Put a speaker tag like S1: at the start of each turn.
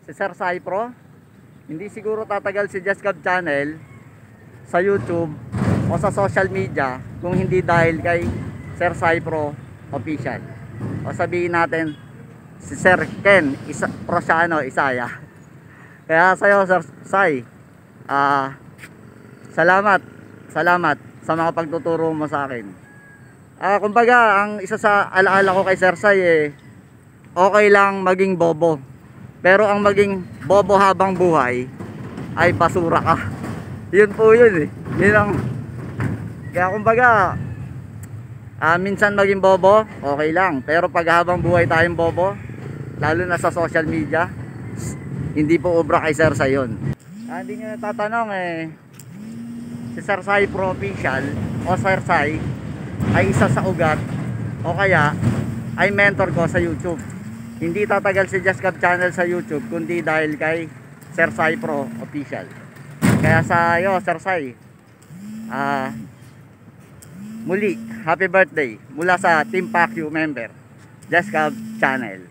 S1: si Sir Sai Pro. Hindi siguro tatagal si Just Gab Channel sa YouTube o sa social media kung hindi dahil kay Sir Sai Pro Official. O sabihin natin si Sir Ken Prosiano Isaya. Kaya sa'yo Sir Sai, salamat sa mga pagtuturo mo sa akin. Kumbaga ang isa sa alaala ko kay Sir Sai okay lang maging bobo, pero ang maging bobo habang buhay ay basura ka. Yun po yun yun ang, kaya kumbaga minsan maging bobo okay lang, pero pag habang buhay tayong bobo, lalo na sa social media, hindi po obra kay Sir Sai yun. Hindi nyo natatanong si Sir Sai Pro Official o Sir Sai ay isa sa ugat o kaya ay mentor ko sa YouTube. Hindi tatagal si Just Gab Channel sa YouTube kundi dahil kay Sir Sai Pro Official. Kaya sa iyo Sir Sai, muli happy birthday mula sa Team Pacquiao member Just Gab Channel.